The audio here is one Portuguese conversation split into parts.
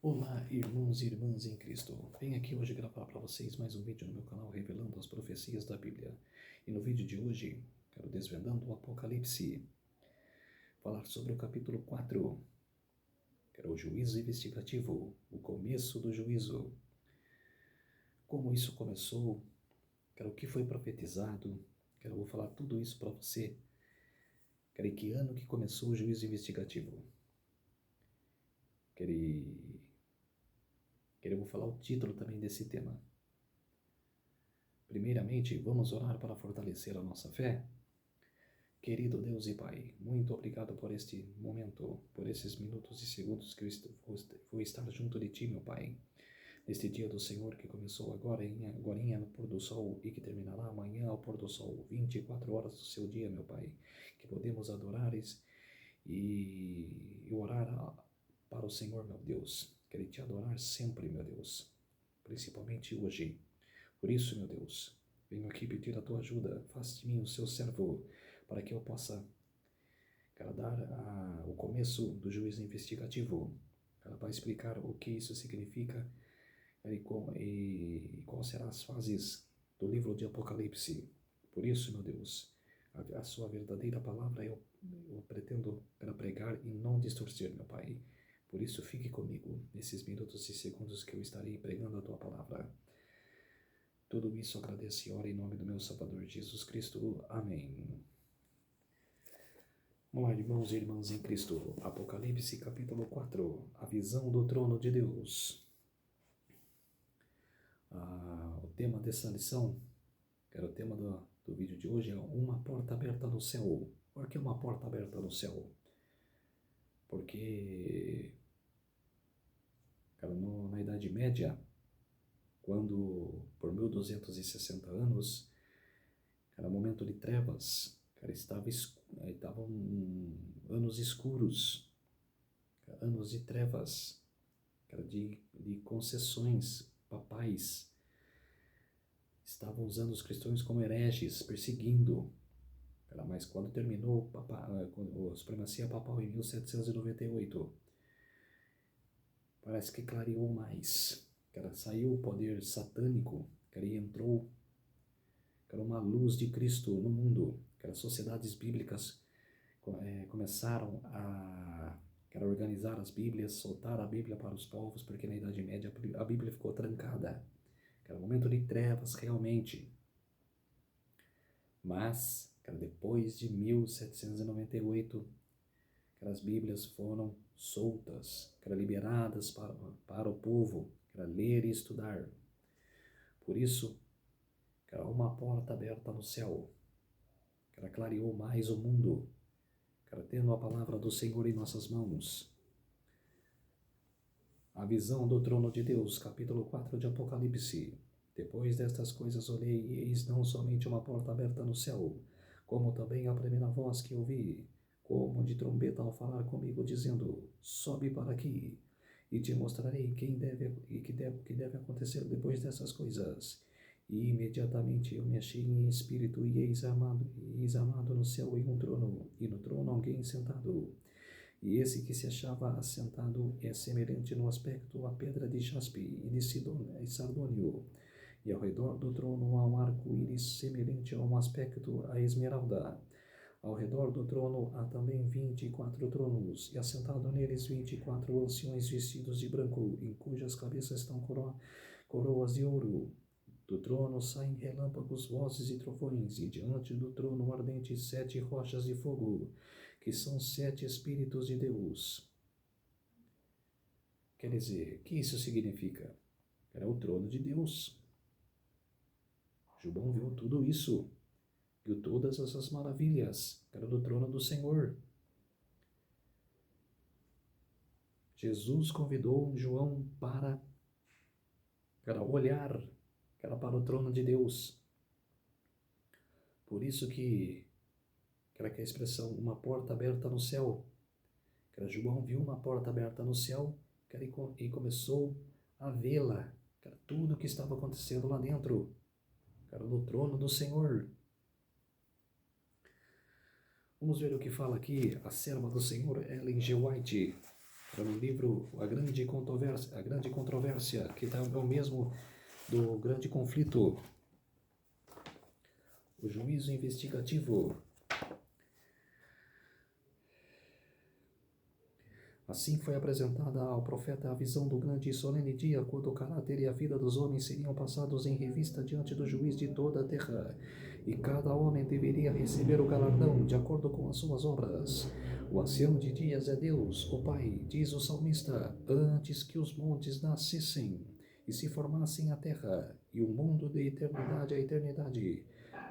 Olá, irmãos e irmãs em Cristo. Venho aqui hoje gravar para vocês mais um vídeo no meu canal revelando as profecias da Bíblia. E no vídeo de hoje, quero desvendando o Apocalipse, falar sobre o capítulo 4, que era o juízo investigativo, o começo do juízo. Como isso começou, quero o que foi profetizado, vou falar tudo isso para você. Quero em que ano que começou o juízo investigativo. Eu vou falar o título também desse tema. Primeiramente, vamos orar para fortalecer a nossa fé. Querido Deus e Pai, muito obrigado por este momento, por esses minutos e segundos que eu vou estar junto de Ti, meu Pai. Neste dia do Senhor que começou agorinha no pôr do sol e que terminará amanhã ao pôr do sol, 24 horas do seu dia, meu Pai. Que podemos adorar e orar para o Senhor, meu Deus. Quero Te adorar sempre, meu Deus, principalmente hoje. Por isso, meu Deus, venho aqui pedir a Tua ajuda. Faz de mim o Seu servo, para que eu possa, dar o começo do juízo investigativo. Ela vai explicar o que isso significa e quais serão as fases do livro de Apocalipse. Por isso, meu Deus, a Sua verdadeira palavra eu pretendo pregar e não distorcer, meu Pai. Por isso, fique comigo nesses minutos e segundos que eu estarei pregando a Tua palavra. Tudo isso agradeço e oro em nome do meu Salvador Jesus Cristo. Amém. Vamos lá, irmãos e irmãs em Cristo. Apocalipse capítulo 4. A visão do trono de Deus. O tema dessa lição, que era o tema do vídeo de hoje, é uma porta aberta no céu. Por que uma porta aberta no céu? Porque, na Idade Média, quando por 1260 anos, era momento de trevas, estavam anos escuros, anos de trevas, de concessões papais. Estavam usando os cristãos como hereges, perseguindo. Mas quando terminou a supremacia papal em 1798, parece que clareou mais. Saiu o poder satânico, e entrou uma luz de Cristo no mundo. As sociedades bíblicas começaram a organizar as Bíblias, soltar a Bíblia para os povos, porque na Idade Média a Bíblia ficou trancada. Era um momento de trevas, realmente. Mas, depois de 1798, as Bíblias foram soltas, liberadas para o povo, ler e estudar. Por isso, uma porta aberta no céu, clareou mais o mundo, tendo a palavra do Senhor em nossas mãos. A visão do trono de Deus, capítulo 4 de Apocalipse. Depois destas coisas olhei, e eis não somente uma porta aberta no céu, como também a primeira voz que ouvi, como de trombeta ao falar comigo, dizendo: sobe para aqui, e te mostrarei o que deve acontecer depois dessas coisas. E imediatamente eu me achei em espírito, e eis armado no céu em um trono, e no trono alguém sentado. E esse que se achava assentado é semelhante no aspecto à pedra de jaspe e de sardônio. E ao redor do trono há um arco-íris semelhante a um aspecto à esmeralda. Ao redor do trono há também 24 tronos, e assentado neles 24 anciões vestidos de branco, em cujas cabeças estão coroas de ouro. Do trono saem relâmpagos, vozes e trovões, e diante do trono ardentes 7 rochas de fogo, que são 7 Espíritos de Deus. Quer dizer, o que isso significa? Era o trono de Deus. João viu tudo isso, viu todas essas maravilhas, era do trono do Senhor. Jesus convidou João para olhar, para o trono de Deus. Por isso que a expressão, uma porta aberta no céu. João viu uma porta aberta no céu e começou a vê-la, tudo o que estava acontecendo lá dentro, no trono do Senhor. Vamos ver o que fala aqui a serva do Senhor, Ellen G. White. Era no livro A Grande Controvérsia, que é o mesmo do Grande Conflito, o juízo investigativo. Assim foi apresentada ao profeta a visão do grande e solene dia, quando o caráter e a vida dos homens seriam passados em revista diante do juiz de toda a terra, e cada homem deveria receber o galardão de acordo com as suas obras. O ancião de dias é Deus, o Pai, diz o salmista, antes que os montes nascessem e se formassem a terra, e o mundo de eternidade a eternidade.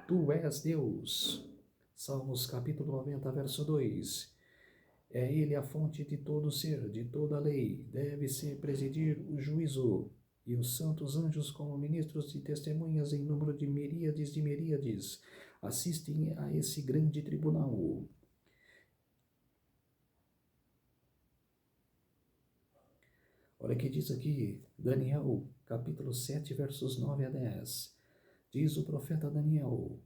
Tu és Deus. Salmos capítulo 90, verso 2. É ele a fonte de todo ser, de toda lei. Deve-se presidir o juízo, e os santos anjos, como ministros e testemunhas em número de miríades, assistem a esse grande tribunal. Olha o que diz aqui, Daniel, capítulo 7, versos 9 a 10. Diz o profeta Daniel: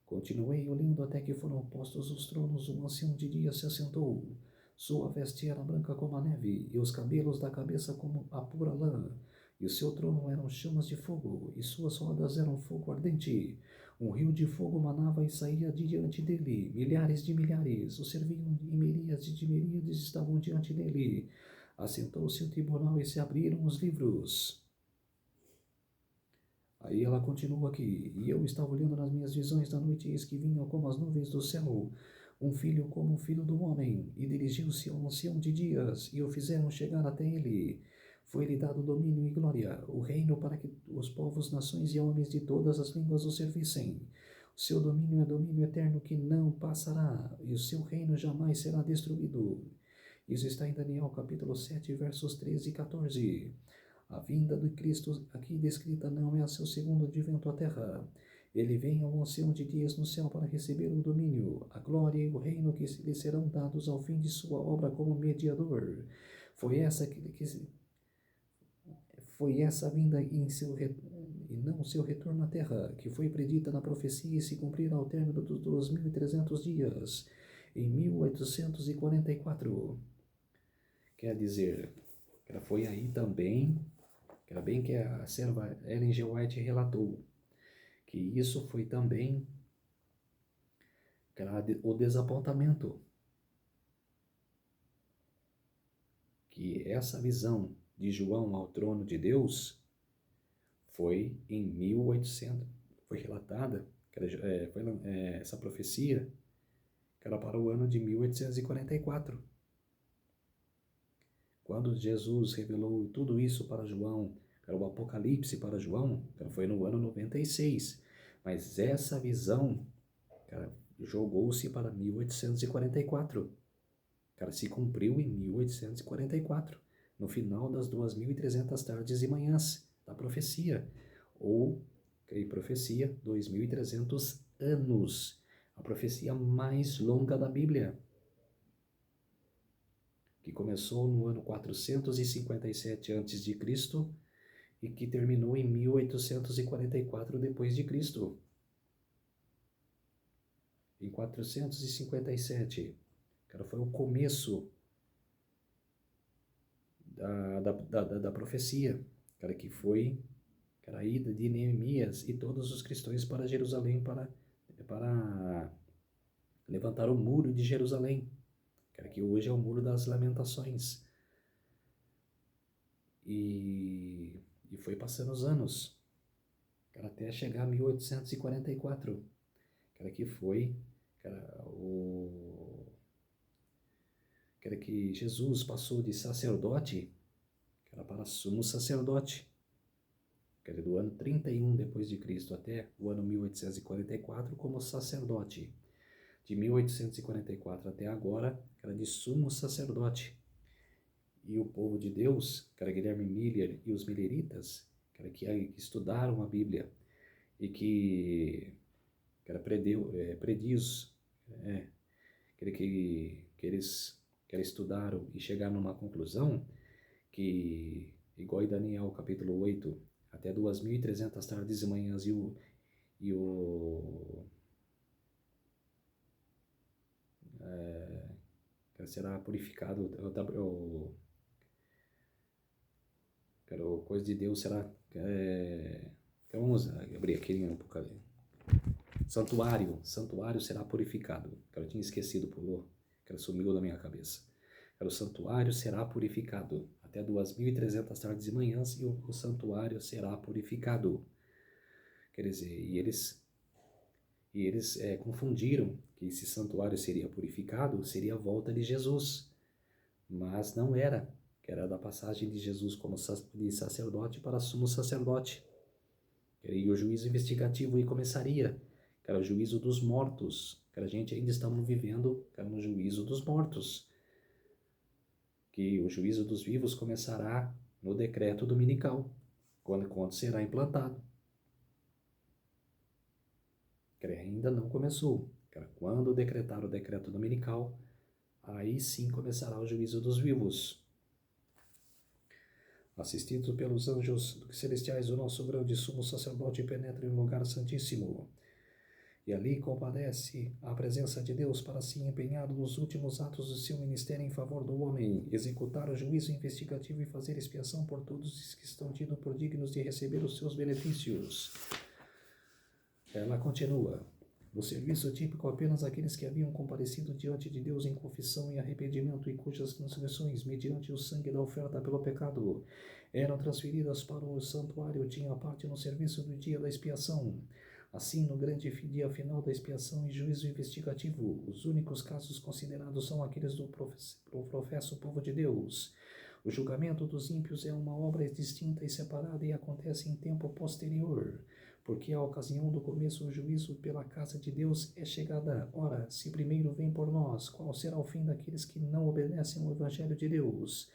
continuei olhando até que foram postos os tronos, um ancião de dias se assentou. Sua veste era branca como a neve, e os cabelos da cabeça como a pura lã. E o seu trono eram chamas de fogo, e suas rodas eram fogo ardente. Um rio de fogo manava e saía diante dele. Milhares de milhares o serviam, e miríades de miríades estavam diante dele. Assentou-se o tribunal e se abriram os livros. Aí ela continua aqui: e eu estava olhando nas minhas visões da noite, e eis que vinham como as nuvens do céu um filho como o filho do homem, e dirigiu-se ao ancião de dias, e o fizeram chegar até ele. Foi-lhe dado domínio e glória, o reino para que os povos, nações e homens de todas as línguas o servissem. O seu domínio é domínio eterno que não passará, e o seu reino jamais será destruído. Isso está em Daniel capítulo 7, versos 13 e 14. A vinda de Cristo aqui descrita não é a seu segundo advento à terra. Ele vem ao ancião de dias no céu para receber o domínio, a glória e o reino que lhe serão dados ao fim de sua obra como mediador. Foi essa vinda e não seu retorno à terra, que foi predita na profecia e se cumprirá ao término dos 2.300 dias, em 1844. Quer dizer, foi aí também, era bem que a serva Ellen G. White relatou, que isso foi também o desapontamento, que essa visão de João ao trono de Deus foi em 1800, foi relatada, essa profecia, que era para o ano de 1844. Quando Jesus revelou tudo isso para João, era o Apocalipse para João, foi no ano 96. Mas essa visão, jogou-se para 1844. Se cumpriu em 1844, no final das 2.300 tardes e manhãs da profecia. Ou, profecia, 2.300 anos. A profecia mais longa da Bíblia, que começou no ano 457 a.C. e que terminou em 1844 depois de Cristo. Em 457, foi o começo da profecia, que foi a ida de Neemias e todos os cristãos para Jerusalém para levantar o muro de Jerusalém, que hoje é o Muro das Lamentações. E foi passando os anos, até chegar a 1844, que foi que Jesus passou de sacerdote para sumo sacerdote, do ano 31 depois de Cristo até o ano 1844 como sacerdote. De 1844 até agora, de sumo sacerdote. E o povo de Deus, Guilherme Miller e os milleritas, que estudaram a Bíblia e que prediz, que eles estudaram e chegaram numa conclusão que, igual em Daniel capítulo 8, até 2.300 tardes e manhãs será purificado Cara, a coisa de Deus será... vamos abrir aqui em Apocalipse. Santuário será purificado. Cara, eu tinha esquecido, pulou. Cara, sumiu da minha cabeça. Cara, o santuário será purificado. Até 2.300 tardes e manhãs, e o santuário será purificado. Quer dizer, eles confundiram que esse santuário seria purificado, seria a volta de Jesus. Mas não era, que era da passagem de Jesus como de sacerdote para sumo sacerdote. E o juízo investigativo aí começaria, que era o juízo dos mortos, que a gente ainda estamos vivendo no juízo dos mortos, que o juízo dos vivos começará no decreto dominical, quando será implantado. Que ainda não começou. Quando decretar o decreto dominical, aí sim começará o juízo dos vivos. Assistido pelos anjos celestiais, o nosso grande sumo sacerdote penetra em um lugar santíssimo. E ali compadece a presença de Deus para se empenhar nos últimos atos do seu ministério em favor do homem, executar o juízo investigativo e fazer expiação por todos os que estão tidos por dignos de receber os seus benefícios. Ela continua. No serviço típico, apenas aqueles que haviam comparecido diante de Deus em confissão e arrependimento e cujas transgressões, mediante o sangue da oferta pelo pecado, eram transferidas para o santuário, tinham parte no serviço do dia da expiação. Assim, no grande dia final da expiação e juízo investigativo, os únicos casos considerados são aqueles do professo povo de Deus. O julgamento dos ímpios é uma obra distinta e separada e acontece em tempo posterior, porque a ocasião do começo do juízo pela casa de Deus é chegada. Ora, se primeiro vem por nós, qual será o fim daqueles que não obedecem ao Evangelho de Deus?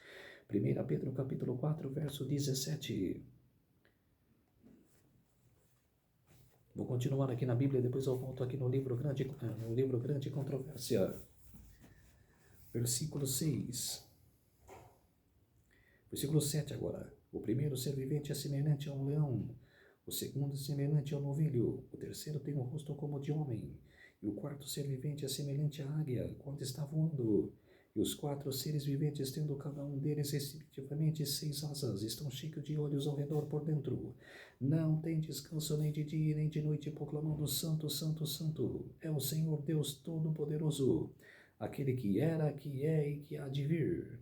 1 Pedro capítulo 4, verso 17. Vou continuar aqui na Bíblia, depois eu volto aqui no livro Grande Controvérsia. Versículo 6. Versículo 7 agora. O primeiro ser vivente é semelhante a um leão, o segundo é semelhante ao novilho, o terceiro tem um rosto como de homem, e o quarto ser vivente é semelhante à águia, quando está voando. E os 4 seres viventes, tendo cada um deles respectivamente 6 asas, estão cheios de olhos ao redor por dentro. Não tem descanso nem de dia nem de noite, proclamando Santo, Santo, Santo. É o Senhor Deus Todo-Poderoso, aquele que era, que é e que há de vir.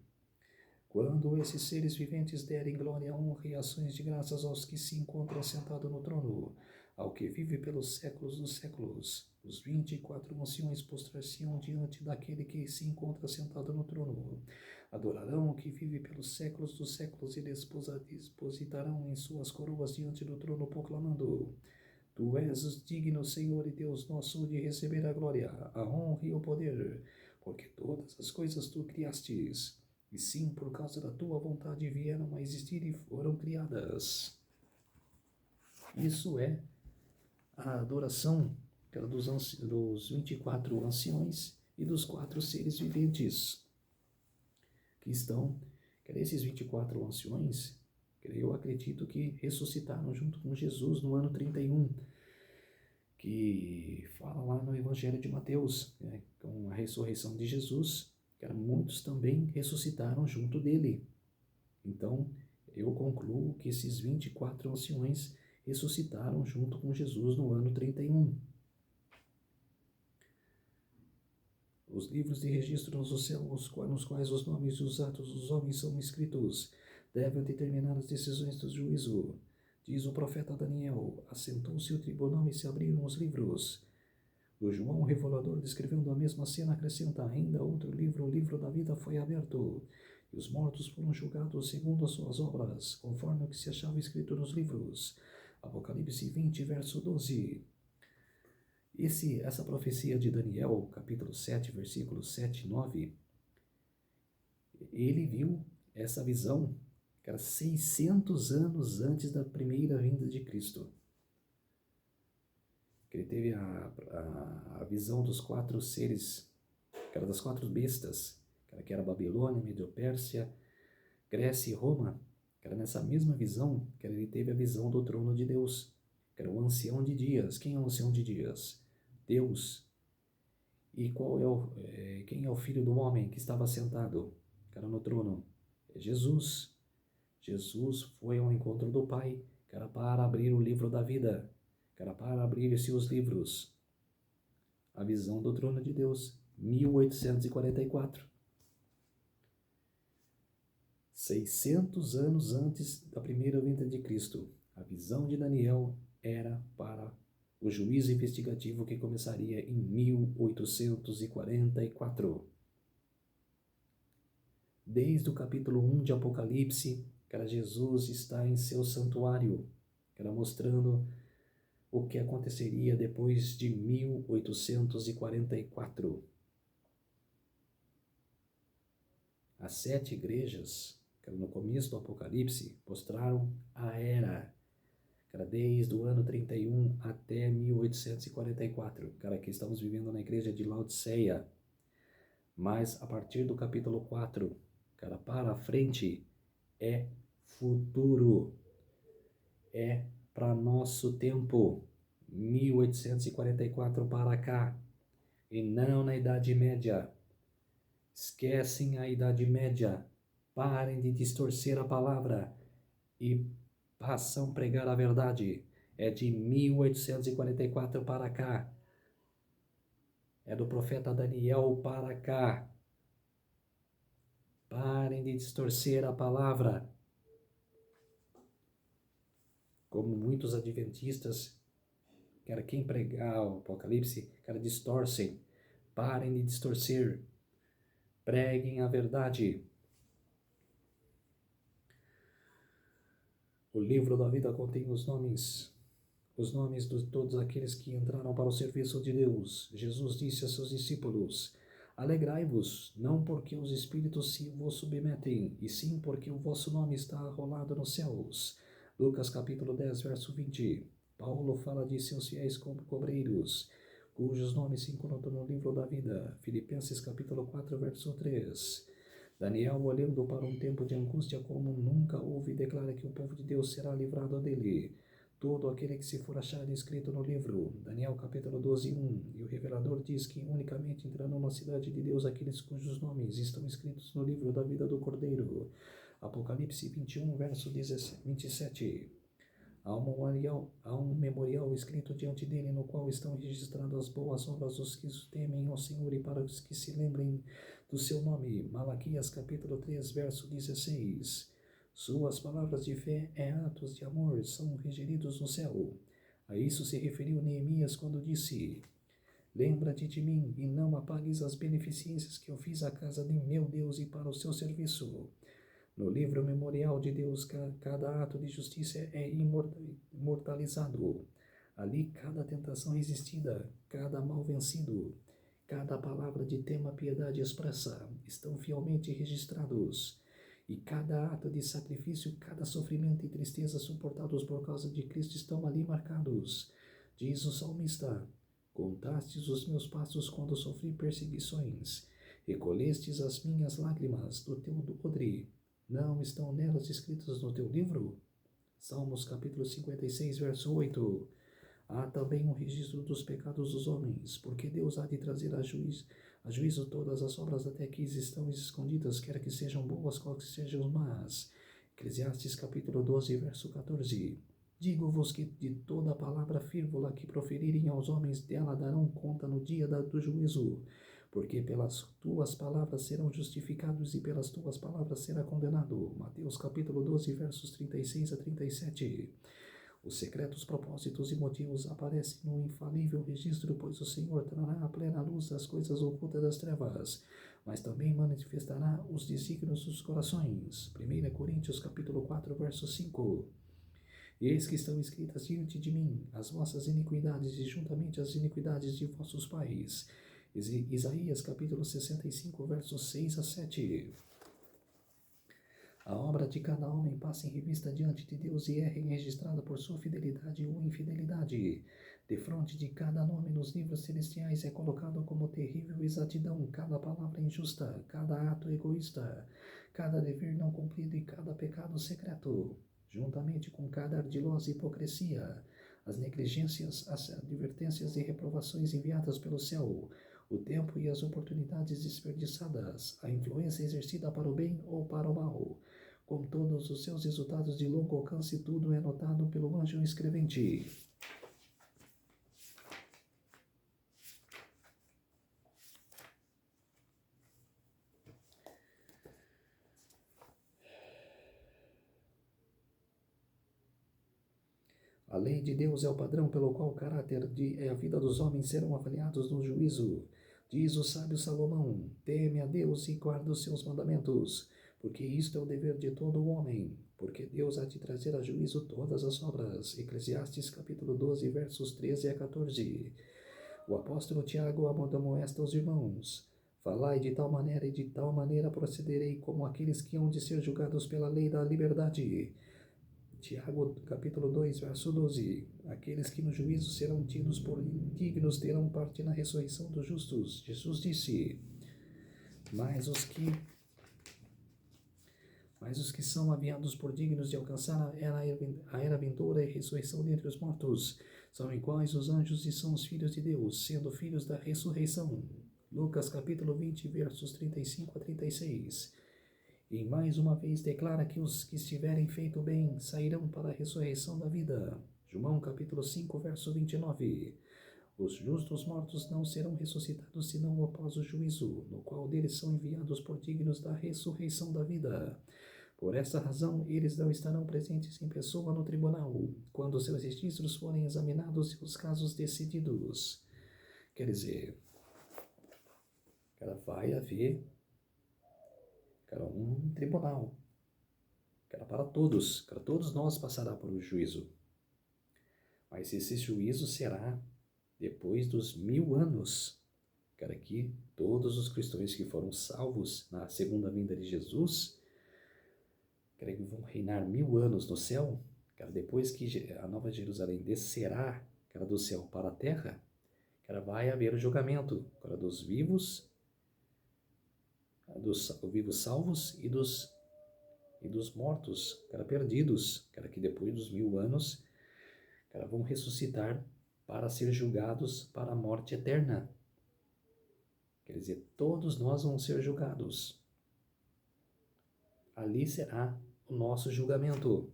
Quando esses seres viventes derem glória, honra e ações de graças aos que se encontram sentados no trono, ao que vive pelos séculos dos séculos, os 24 anciões postrar-se-ão diante daquele que se encontra sentado no trono. Adorarão o que vive pelos séculos dos séculos e depositarão em suas coroas diante do trono, proclamando: Tu és digno, Senhor e Deus nosso, de receber a glória, a honra e o poder, porque todas as coisas tu criastes, e sim, por causa da tua vontade vieram a existir e foram criadas. Isso é a adoração dos 24 anciões e dos 4 seres viventes que estão, esses 24 anciões, eu acredito que ressuscitaram junto com Jesus no ano 31, que fala lá no Evangelho de Mateus, com a ressurreição de Jesus, muitos também ressuscitaram junto dele. Então, eu concluo que esses 24 anciões ressuscitaram junto com Jesus no ano 31. Os livros de registro nos céus, nos quais os nomes e os atos dos homens são escritos, devem determinar as decisões do juízo. Diz o profeta Daniel: assentou-se o tribunal e se abriram os livros. O João Revelador, descrevendo a mesma cena, acrescenta ainda outro livro, o livro da vida foi aberto, e os mortos foram julgados segundo as suas obras, conforme o que se achava escrito nos livros. Apocalipse 20, verso 12. Essa profecia de Daniel, capítulo 7, versículos 7 e 9, ele viu essa visão, que era 600 anos antes da primeira vinda de Cristo. Ele teve a visão dos 4 seres, que era das 4 bestas, que era Babilônia, Medo-Pérsia, Grécia e Roma, que era nessa mesma visão que ele teve a visão do trono de Deus, que era o ancião de dias. Quem é o ancião de dias? Deus. E quem é o filho do homem que estava sentado, que era no trono? É Jesus. Jesus foi ao encontro do Pai, que era para abrir o livro da vida, que era para abrir-se os livros. A visão do trono de Deus, 1844. 600 anos antes da primeira vinda de Cristo, a visão de Daniel era para o juízo investigativo que começaria em 1844. Desde o capítulo 1 de Apocalipse, cara, Jesus está em seu santuário, cara, mostrando o que aconteceria depois de 1844. As 7 igrejas, cara, no começo do Apocalipse, mostraram a era, cara, desde o ano 31 até 1844. Cara, aqui estamos vivendo na igreja de Laodiceia. Mas a partir do capítulo 4, cara, para frente, é futuro. É para nosso tempo. 1844 para cá. E não na Idade Média. Esquecem a Idade Média. Parem de distorcer a palavra e passam a pregar a verdade. É de 1844 para cá. É do profeta Daniel para cá. Parem de distorcer a palavra. Como muitos adventistas, cara, quem pregar o Apocalipse, cara, distorcem. Parem de distorcer. Preguem a verdade. O livro da vida contém os nomes de todos aqueles que entraram para o serviço de Deus. Jesus disse a seus discípulos: alegrai-vos, não porque os espíritos se vos submetem, e sim porque o vosso nome está arrolado nos céus. Lucas capítulo 10, verso 20. Paulo fala de seus fiéis cobreiros, cujos nomes se encontram no livro da vida. Filipenses capítulo 4, verso 3. Daniel, olhando para um tempo de angústia como nunca houve, declara que o povo de Deus será livrado dele. Todo aquele que se for achado escrito no livro, Daniel capítulo 12, 1, e o revelador diz que unicamente entrarão na cidade de Deus aqueles cujos nomes estão escritos no livro da vida do Cordeiro. Apocalipse 21, verso 27. Há um memorial escrito diante dele, no qual estão registradas as boas obras dos que temem ao Senhor e para os que se lembrem do seu nome. Malaquias capítulo 3, verso 16. Suas palavras de fé e atos de amor são regeridos no céu. A isso se referiu Neemias quando disse: lembra-te de mim e não apagues as beneficências que eu fiz à casa de meu Deus e para o seu serviço. No livro memorial de Deus, cada ato de justiça é imortalizado. Ali, cada tentação resistida, cada mal vencido, cada palavra de tema piedade expressa, estão fielmente registrados. E cada ato de sacrifício, cada sofrimento e tristeza suportados por causa de Cristo estão ali marcados. Diz o salmista: contastes os meus passos quando sofri perseguições, recolhestes as minhas lágrimas do teu odre. Não estão nelas escritas no teu livro? Salmos capítulo 56, verso 8. Há também um registro dos pecados dos homens, porque Deus há de trazer a juízo todas as obras até que estão escondidas, quer que sejam boas, quer que sejam más. Eclesiastes capítulo 12, verso 14. Digo-vos que de toda palavra frívola que proferirem aos homens, dela darão conta no dia do juízo. Porque pelas tuas palavras serão justificados e pelas tuas palavras será condenado. Mateus capítulo 12, versos 36 a 37. Os secretos propósitos e motivos aparecem no infalível registro, pois o Senhor trará a plena luz das coisas ocultas das trevas, mas também manifestará os desígnios dos corações. 1 Coríntios capítulo 4, verso 5. E eis que estão escritas diante de mim as vossas iniquidades e juntamente as iniquidades de vossos pais. Isaías capítulo 65, versos 6 a 7. A obra de cada homem passa em revista diante de Deus e é registrada por sua fidelidade ou infidelidade. Defronte de cada nome nos livros celestiais é colocado como terrível exatidão cada palavra injusta, cada ato egoísta, cada dever não cumprido e cada pecado secreto, juntamente com cada ardilosa hipocrisia, as negligências, as advertências e reprovações enviadas pelo céu, o tempo e as oportunidades desperdiçadas, a influência exercida para o bem ou para o mal, com todos os seus resultados de longo alcance, tudo é notado pelo anjo escrevente. A lei de Deus é o padrão pelo qual o caráter e a vida dos homens serão avaliados no juízo. Diz o sábio Salomão: teme a Deus e guarda os seus mandamentos, porque isto é o dever de todo homem, porque Deus há de trazer a juízo todas as obras. Eclesiastes capítulo 12, versos 13 a 14. O apóstolo Tiago amonesta aos irmãos: falai de tal maneira e de tal maneira procederei como aqueles que hão de ser julgados pela lei da liberdade. Tiago, capítulo 2, verso 12. Aqueles que no juízo serão tidos por indignos terão parte na ressurreição dos justos. Jesus disse: Mas os que são aviados por dignos de alcançar a era vindoura e ressurreição dentre os mortos são iguais os anjos e são os filhos de Deus, sendo filhos da ressurreição. Lucas, capítulo 20, versos 35 a 36. E mais uma vez declara que os que estiverem feito bem sairão para a ressurreição da vida. João capítulo 5, verso 29. Os justos mortos não serão ressuscitados senão após o juízo, no qual deles são enviados por dignos da ressurreição da vida. Por esta razão, eles não estarão presentes em pessoa no tribunal, quando seus registros forem examinados e os casos decididos. Quer dizer, vai haver um tribunal, para todos nós passará por um juízo. Mas esse juízo será depois dos 1000 anos, que todos os cristãos que foram salvos na segunda vinda de Jesus, que vão reinar 1000 anos no céu, depois que a Nova Jerusalém descerá, do céu para a terra, vai haver o julgamento, dos vivos salvos e dos mortos, perdidos, que depois dos 1000 anos, vão ressuscitar para ser julgados para a morte eterna. Quer dizer, todos nós vamos ser julgados. Ali será o nosso julgamento.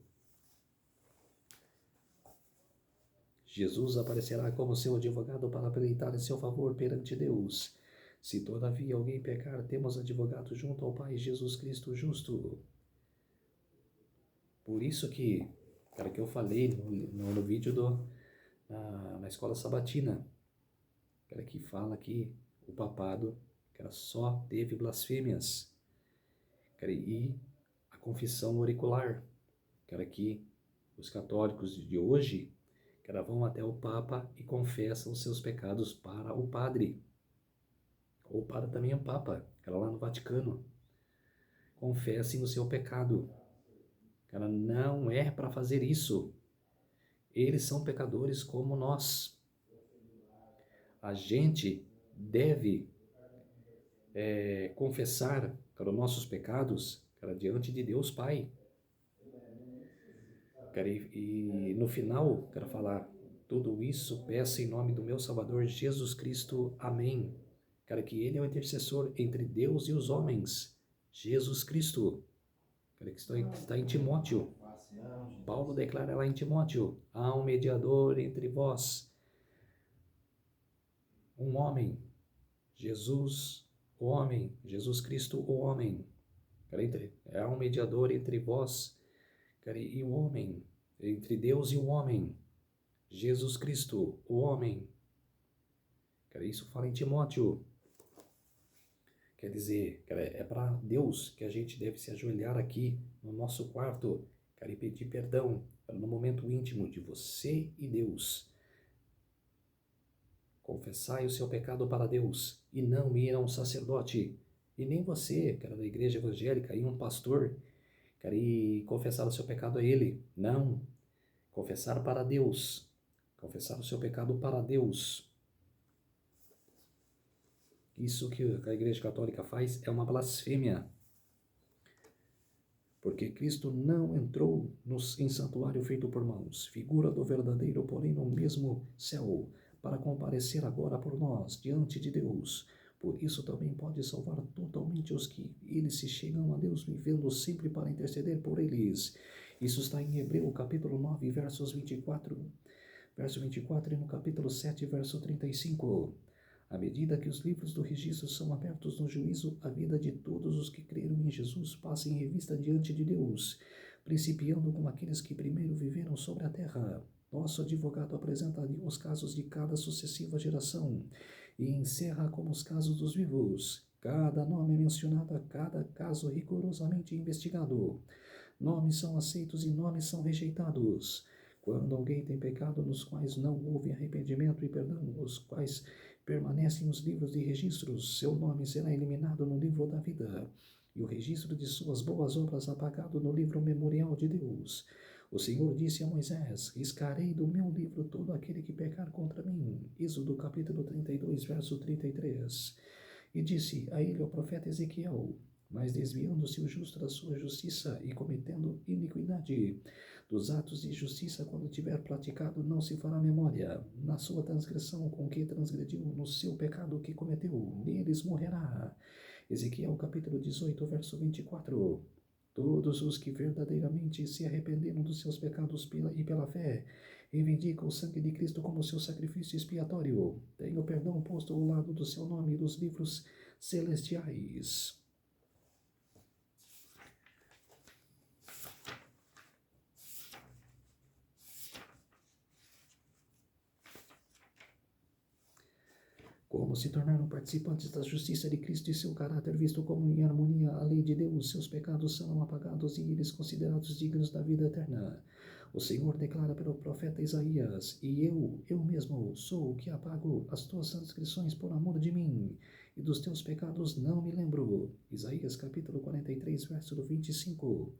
Jesus aparecerá como seu advogado para pleitar em seu favor perante Deus. Se todavia alguém pecar, temos advogado junto ao Pai, Jesus Cristo justo. Por isso que eu falei no vídeo na escola sabatina, que fala que o papado só teve blasfêmias, e a confissão auricular, que os católicos de hoje vão até o Papa e confessam seus pecados para o padre, ou para também o Papa, lá no Vaticano. Confessem o seu pecado. Não é para fazer isso. Eles são pecadores como nós. A gente deve confessar os nossos pecados diante de Deus Pai. E no final, quero falar, tudo isso peço em nome do meu Salvador Jesus Cristo. Amém. Que Ele é o intercessor entre Deus e os homens. Jesus Cristo. Que está em Timóteo. Paulo declara lá em Timóteo: há um mediador entre vós, um homem, Jesus, o homem, Jesus Cristo, o homem. Há um mediador entre vós e o homem, entre Deus e o homem, Jesus Cristo, o homem. Isso fala em Timóteo. Quer dizer, é para Deus que a gente deve se ajoelhar aqui no nosso quarto, e pedir perdão no momento íntimo de você e Deus. Confessai o seu pecado para Deus e não ir a um sacerdote. E nem você, da igreja evangélica, e um pastor, e confessar o seu pecado a ele. Não. Confessar para Deus. Confessar o seu pecado para Deus. Isso que a Igreja Católica faz é uma blasfêmia. Porque Cristo não entrou em santuário feito por mãos, figura do verdadeiro, porém no mesmo céu, para comparecer agora por nós diante de Deus. Por isso também pode salvar totalmente os que eles se chegam a Deus, vivendo sempre para interceder por eles. Isso está em Hebreu, capítulo 9, verso 24, e no capítulo 7, verso 35. À medida que os livros do registro são abertos no juízo, a vida de todos os que creram em Jesus passa em revista diante de Deus, principiando com aqueles que primeiro viveram sobre a terra. Nosso advogado apresenta os casos de cada sucessiva geração e encerra como os casos dos vivos. Cada nome é mencionado, cada caso rigorosamente investigado. Nomes são aceitos e nomes são rejeitados. Quando alguém tem pecado nos quais não houve arrependimento e perdão, os quais permanecem os livros de registros, seu nome será eliminado no livro da vida, e o registro de suas boas obras apagado no livro memorial de Deus. O Senhor disse a Moisés: riscarei do meu livro todo aquele que pecar contra mim. Êxodo capítulo 32, verso 33. E disse a ele o profeta Ezequiel: mas desviando-se o justo da sua justiça e cometendo iniquidade dos atos de justiça, quando tiver praticado, não se fará memória. Na sua transgressão com que transgrediu, no seu pecado que cometeu, neles morrerá. Ezequiel capítulo 18, verso 24. Todos os que verdadeiramente se arrependeram dos seus pecados e pela fé reivindicam o sangue de Cristo como seu sacrifício expiatório, têm o perdão posto ao lado do seu nome dos livros celestiais. Como se tornaram participantes da justiça de Cristo e seu caráter visto como em harmonia à lei de Deus, seus pecados serão apagados e eles considerados dignos da vida eterna. O Senhor declara pelo profeta Isaías: e eu mesmo, sou o que apago as tuas transgressões por amor de mim, e dos teus pecados não me lembro. Isaías capítulo 43, verso 25.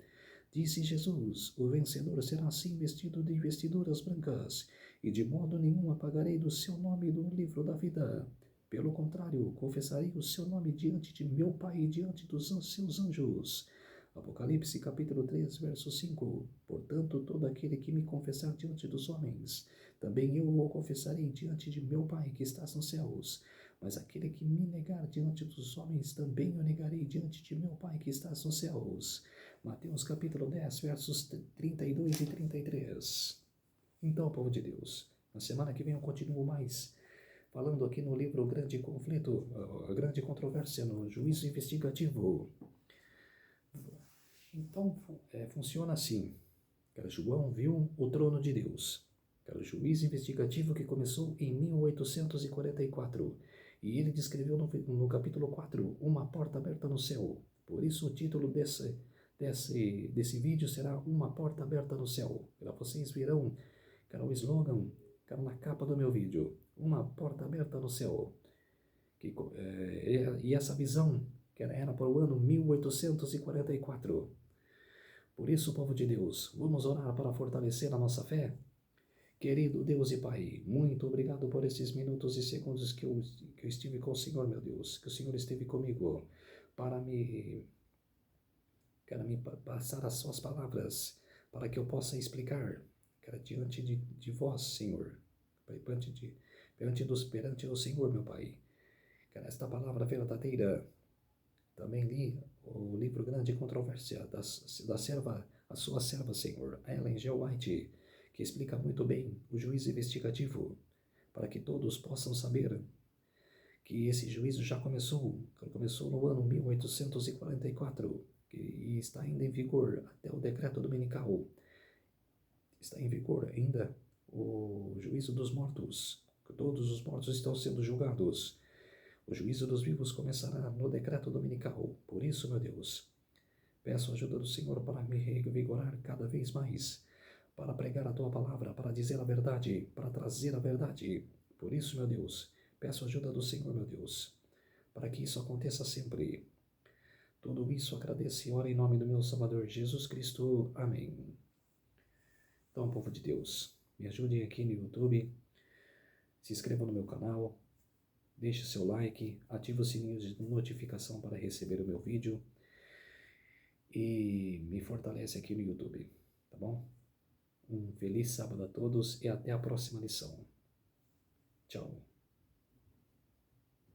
Disse Jesus: o vencedor será assim vestido de vestiduras brancas, e de modo nenhum apagarei do seu nome do livro da vida. Pelo contrário, confessarei o seu nome diante de meu Pai e diante dos seus anjos. Apocalipse capítulo 3, verso 5. Portanto, todo aquele que me confessar diante dos homens, também eu o confessarei diante de meu Pai que está nos céus. Mas aquele que me negar diante dos homens, também o negarei diante de meu Pai que está nos céus. Mateus capítulo 10, versos 32 e 33. Então, povo de Deus, na semana que vem eu continuo mais falando aqui no livro Grande Conflito, a Grande Controvérsia no Juízo Investigativo. Então, funciona assim. Cara, João viu o trono de Deus. Era o juízo investigativo que começou em 1844. E ele descreveu no capítulo 4 uma porta aberta no céu. Por isso o título desse vídeo será Uma Porta Aberta no Céu. Vocês verão, cara, o slogan, cara, na capa do meu vídeo. Uma porta aberta no céu. E essa visão que era para o ano 1844. Por isso, povo de Deus, vamos orar para fortalecer a nossa fé? Querido Deus e Pai, muito obrigado por esses minutos e segundos que eu estive com o Senhor, meu Deus, que o Senhor esteve comigo para me passar as suas palavras, para que eu possa explicar, diante de vós, Senhor, perante o Senhor, meu Pai. Esta palavra verdadeira, também li o livro Grande Controvérsia da serva, a sua serva, Senhor, Ellen G. White, que explica muito bem o juízo investigativo, para que todos possam saber que esse juízo já começou no ano 1844, e está ainda em vigor até o decreto dominical. Está em vigor ainda o juízo dos mortos. Todos os mortos estão sendo julgados. O juízo dos vivos começará no decreto dominical. Por isso, meu Deus, peço a ajuda do Senhor para me revigorar cada vez mais, para pregar a Tua palavra, para dizer a verdade, para trazer a verdade. Por isso, meu Deus, peço a ajuda do Senhor, meu Deus, para que isso aconteça sempre. Tudo isso agradeço e oro em nome do meu Salvador Jesus Cristo. Amém. Então, povo de Deus, me ajudem aqui no YouTube, se inscrevam no meu canal, deixe seu like, ative o sininho de notificação para receber o meu vídeo e me fortalece aqui no YouTube, tá bom? Um feliz sábado a todos e até a próxima lição. Tchau.